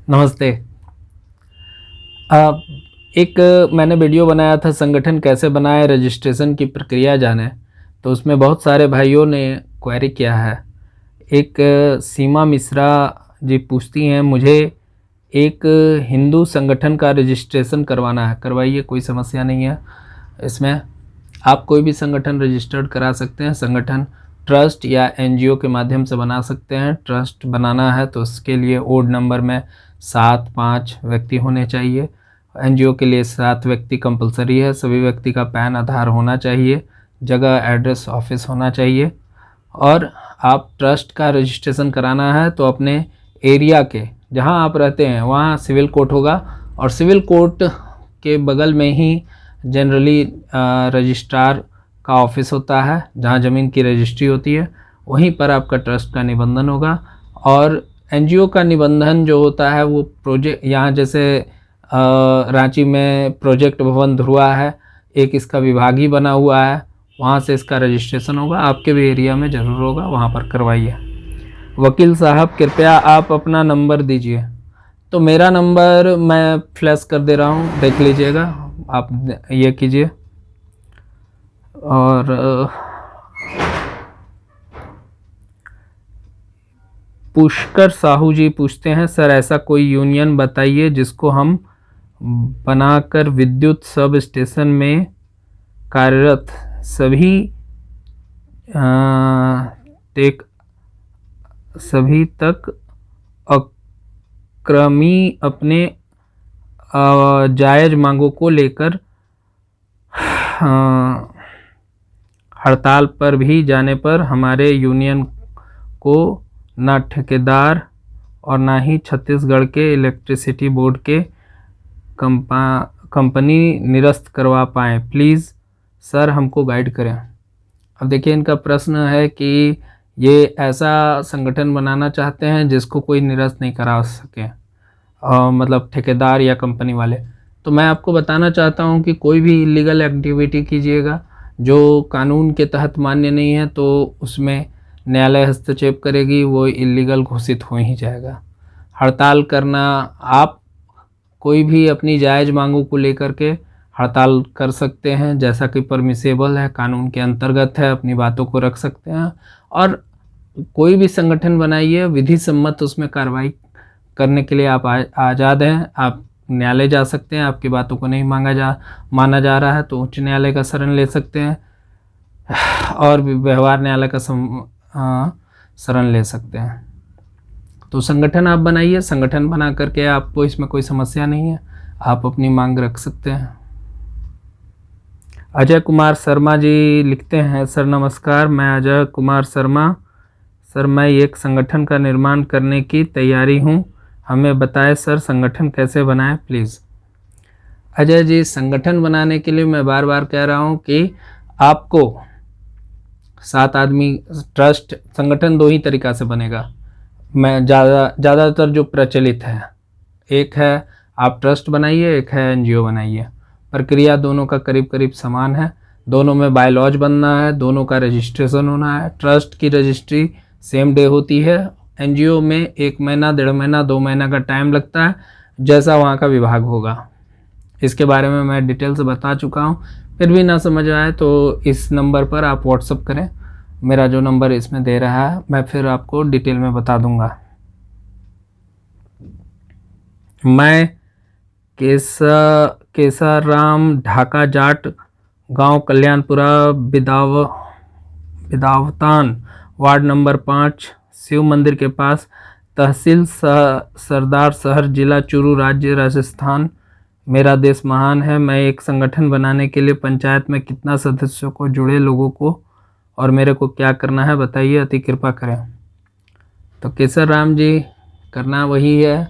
नमस्ते। अब एक मैंने वीडियो बनाया था संगठन कैसे बनाएं, रजिस्ट्रेशन की प्रक्रिया जानें। तो उसमें बहुत सारे भाइयों ने क्वेरी किया है। एक सीमा मिश्रा जी पूछती हैं, मुझे एक हिंदू संगठन का रजिस्ट्रेशन करवाना है। करवाइए, कोई समस्या नहीं है। इसमें आप कोई भी संगठन रजिस्टर्ड करा सकते हैं। संगठन ट्रस्ट या एनजीओ के माध्यम से बना सकते हैं। ट्रस्ट बनाना है तो उसके लिए ओड नंबर में 7-5 व्यक्ति होने चाहिए। एनजीओ के लिए 7 व्यक्ति कंपलसरी है। सभी व्यक्ति का पैन आधार होना चाहिए। जगह, एड्रेस, ऑफिस होना चाहिए। और आप ट्रस्ट का रजिस्ट्रेशन कराना है तो अपने एरिया के जहां आप रहते हैं वहां सिविल कोर्ट होगा, और सिविल कोर्ट के बगल में ही जनरली रजिस्ट्रार का ऑफिस होता है, जहां ज़मीन की रजिस्ट्री होती है। वहीं पर आपका ट्रस्ट का निबंधन होगा। और एनजीओ का निबंधन जो होता है वो प्रोजेक्ट, यहाँ जैसे रांची में प्रोजेक्ट भवन ध्रुवा है, एक इसका विभाग ही बना हुआ है, वहाँ से इसका रजिस्ट्रेशन होगा। आपके भी एरिया में ज़रूर होगा, वहाँ पर करवाइए। वकील साहब कृपया आप अपना नंबर दीजिए। तो मेरा नंबर मैं फ्लैश कर दे रहा हूँ, देख लीजिएगा। आप ये कीजिए। और पुष्कर साहू जी पूछते हैं, सर ऐसा कोई यूनियन बताइए जिसको हम बनाकर विद्युत सब स्टेशन में कार्यरत सभी तक अक्रमी अपने जायज़ मांगों को लेकर हड़ताल पर भी जाने पर हमारे यूनियन को ना ठेकेदार और ना ही छत्तीसगढ़ के इलेक्ट्रिसिटी बोर्ड के कंपनी निरस्त करवा पाएँ। प्लीज़ सर हमको गाइड करें। अब देखिए, इनका प्रश्न है कि ये ऐसा संगठन बनाना चाहते हैं जिसको कोई निरस्त नहीं करा सके, मतलब ठेकेदार या कंपनी वाले। तो मैं आपको बताना चाहता हूं कि कोई भी इलीगल एक्टिविटी कीजिएगा जो कानून के तहत मान्य नहीं है तो उसमें न्यायालय हस्तक्षेप करेगी, वो इलीगल घोषित हो ही जाएगा। हड़ताल करना, आप कोई भी अपनी जायज़ मांगों को लेकर के हड़ताल कर सकते हैं, जैसा कि परमिसेबल है, कानून के अंतर्गत है, अपनी बातों को रख सकते हैं। और कोई भी संगठन बनाइए, विधि सम्मत उसमें कार्रवाई करने के लिए आप आज़ाद हैं। आप न्यायालय जा सकते हैं, आपकी बातों को नहीं माना जा रहा है तो उच्च न्यायालय का शरण ले सकते हैं, और व्यवहार न्यायालय का शरण ले सकते हैं। तो संगठन आप बनाइए, संगठन बना करके आपको इसमें कोई समस्या नहीं है, आप अपनी मांग रख सकते हैं। अजय कुमार शर्मा जी लिखते हैं, सर नमस्कार, मैं अजय कुमार शर्मा। सर मैं एक संगठन का निर्माण करने की तैयारी हूँ, हमें बताएं सर संगठन कैसे बनाएं प्लीज़। अजय जी, संगठन बनाने के लिए मैं बार बार कह रहा हूँ कि आपको 7 आदमी ट्रस्ट संगठन 2 ही तरीक़ा से बनेगा। मैं ज़्यादातर जो प्रचलित है, एक है आप ट्रस्ट बनाइए, एक है एनजीओ बनाइए। प्रक्रिया दोनों का करीब करीब समान है। दोनों में बायलॉज बनना है, दोनों का रजिस्ट्रेशन होना है। ट्रस्ट की रजिस्ट्री सेम डे होती है, एनजीओ में 1 महीना, 1.5 महीना, 2 महीना का टाइम लगता है, जैसा वहाँ का विभाग होगा। इसके बारे में मैं डिटेल से बता चुका हूँ। फिर भी ना समझ आए तो इस नंबर पर आप व्हाट्सअप करें, मेरा जो नंबर इसमें दे रहा है, मैं फिर आपको डिटेल में बता दूंगा। मैं केसाराम ढाका जाट, गांव कल्याणपुरा, बिदावतान, वार्ड नंबर 5, शिव मंदिर के पास, तहसील सरदार शहर, जिला चूरू, राज्य राजस्थान। मेरा देश महान है। मैं एक संगठन बनाने के लिए पंचायत में कितना सदस्यों को, जुड़े लोगों को, और मेरे को क्या करना है बताइए, अति कृपा करें। तो केसर राम जी, करना वही है,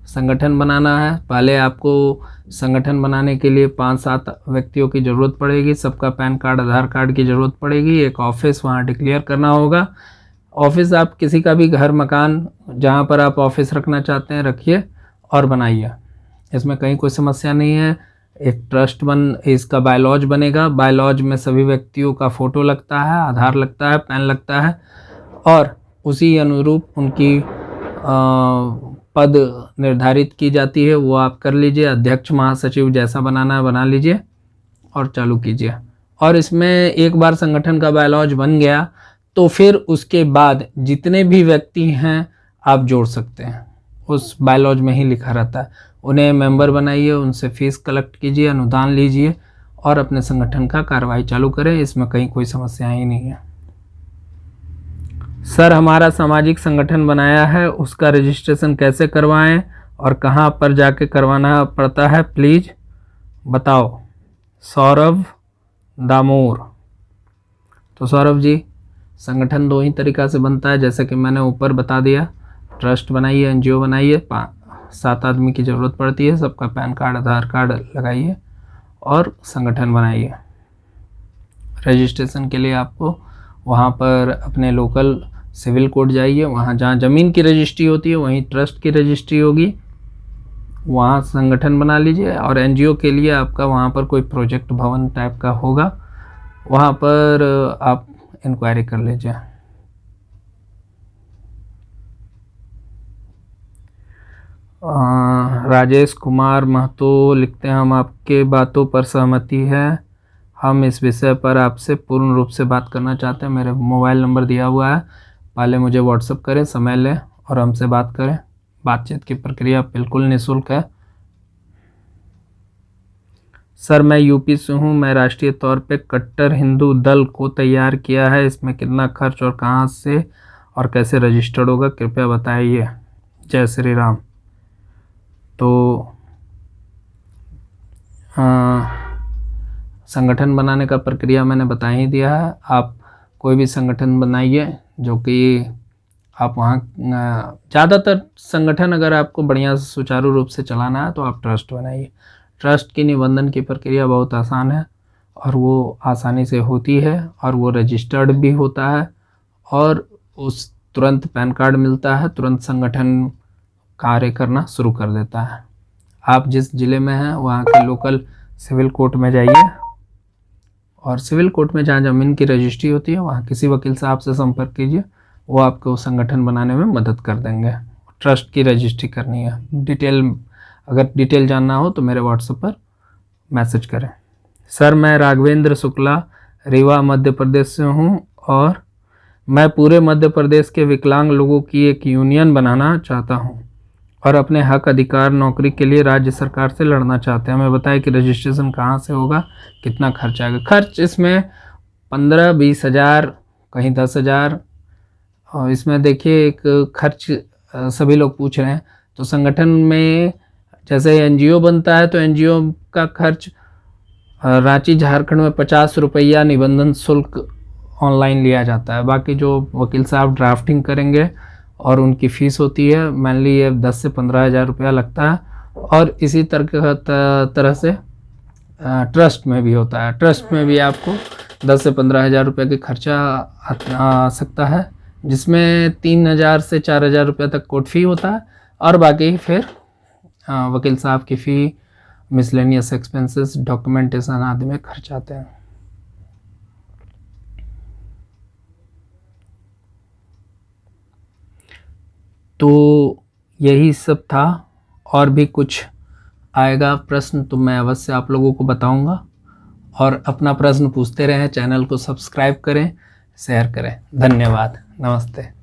संगठन बनाना है। पहले आपको संगठन बनाने के लिए 5-7 व्यक्तियों की ज़रूरत पड़ेगी, सबका पैन कार्ड, आधार कार्ड की ज़रूरत पड़ेगी। एक ऑफिस वहाँ डिक्लेयर करना होगा। ऑफिस आप किसी का भी घर, मकान, जहाँ पर आप ऑफिस रखना चाहते हैं रखिए और बनाइए, इसमें कहीं कोई समस्या नहीं है। एक ट्रस्ट इसका बायलॉज बनेगा। बायलॉज में सभी व्यक्तियों का फ़ोटो लगता है, आधार लगता है, पैन लगता है, और उसी अनुरूप उनकी पद निर्धारित की जाती है वो आप कर लीजिए। अध्यक्ष महासचिव जैसा बनाना है बना लीजिए और चालू कीजिए। और इसमें एक बार संगठन का बायलॉज बन गया तो फिर उसके बाद जितने भी व्यक्ति हैं आप जोड़ सकते हैं, उस बायलॉज में ही लिखा रहता है। उन्हें मेंबर बनाइए, उनसे फीस कलेक्ट कीजिए, अनुदान लीजिए और अपने संगठन का कार्रवाई चालू करें। इसमें कहीं कोई समस्या ही नहीं है। सर हमारा सामाजिक संगठन बनाया है, उसका रजिस्ट्रेशन कैसे करवाएं और कहां पर जाके करवाना पड़ता है, प्लीज़ बताओ। सौरभ दामोर। तो सौरभ जी, संगठन दो ही तरीक़ा से बनता है, जैसे कि मैंने ऊपर बता दिया। ट्रस्ट बनाइए, एनजीओ बनाइए, 7 आदमी की ज़रूरत पड़ती है, सबका पैन कार्ड आधार कार्ड लगाइए और संगठन बनाइए। रजिस्ट्रेशन के लिए आपको वहाँ पर अपने लोकल सिविल कोर्ट जाइए, वहाँ जहाँ ज़मीन की रजिस्ट्री होती है वहीं ट्रस्ट की रजिस्ट्री होगी, वहाँ संगठन बना लीजिए। और एनजीओ के लिए आपका वहाँ पर कोई प्रोजेक्ट भवन टाइप का होगा, वहाँ पर आप इंक्वायरी कर लीजिए। राजेश कुमार महतो लिखते हैं, हम आपके बातों पर सहमति है, हम इस विषय पर आपसे पूर्ण रूप से बात करना चाहते हैं। मेरे मोबाइल नंबर दिया हुआ है, पहले मुझे व्हाट्सएप करें, समय लें और हमसे बात करें। बातचीत की प्रक्रिया बिल्कुल निःशुल्क है। सर मैं यूपी से हूँ, मैं राष्ट्रीय तौर पे कट्टर हिंदू दल को तैयार किया है, इसमें कितना खर्च और कहाँ से और कैसे रजिस्टर्ड होगा, कृपया बताइए। जय श्री राम। तो संगठन बनाने का प्रक्रिया मैंने बता ही दिया है। आप कोई भी संगठन बनाइए जो कि आप वहाँ ज़्यादातर संगठन अगर आपको बढ़िया सुचारू रूप से चलाना है तो आप ट्रस्ट बनाइए। ट्रस्ट की निबंधन की प्रक्रिया बहुत आसान है और वो आसानी से होती है और वो रजिस्टर्ड भी होता है और उस तुरंत पैन कार्ड मिलता है, तुरंत संगठन कार्य करना शुरू कर देता है। आप जिस ज़िले में हैं वहाँ के लोकल सिविल कोर्ट में जाइए और सिविल कोर्ट में जहाँ ज़मीन की रजिस्ट्री होती है वहाँ किसी वकील साहब से संपर्क कीजिए, वो आपको संगठन बनाने में मदद कर देंगे। ट्रस्ट की रजिस्ट्री करनी है। अगर डिटेल जानना हो तो मेरे व्हाट्सएप पर मैसेज करें। सर मैं राघवेंद्र शुक्ला रीवा मध्य प्रदेश से हूँ और मैं पूरे मध्य प्रदेश के विकलांग लोगों की एक यूनियन बनाना चाहता हूँ और अपने हक अधिकार नौकरी के लिए राज्य सरकार से लड़ना चाहते हैं। हमें बताएं कि रजिस्ट्रेशन कहाँ से होगा, कितना खर्च आएगा। खर्च इसमें 15-20 हज़ार, कहीं 10 हज़ार। और इसमें देखिए एक खर्च सभी लोग पूछ रहे हैं, तो संगठन में जैसे एनजीओ बनता है तो एनजीओ का खर्च रांची झारखंड में 50 रुपया निबंधन शुल्क ऑनलाइन लिया जाता है। बाकी जो वकील साहब ड्राफ्टिंग करेंगे और उनकी फ़ीस होती है, मैनली ये 10 से 15 हज़ार रुपया लगता है। और इसी तरह से ट्रस्ट में भी होता है। ट्रस्ट में भी आपको 10 से 15 हज़ार रुपये का खर्चा आ सकता है, जिसमें 3 हज़ार से 4 हज़ार रुपये तक कोर्ट फ़ी होता है और बाकी फिर वकील साहब की फ़ी, मिसलेनियस एक्सपेंसेस, डॉक्यूमेंटेशन आदि में खर्च आते हैं। तो यही सब था, और भी कुछ आएगा प्रश्न तो मैं अवश्य आप लोगों को बताऊंगा। और अपना प्रश्न पूछते रहें, चैनल को सब्सक्राइब करें, शेयर करें। धन्यवाद, नमस्ते।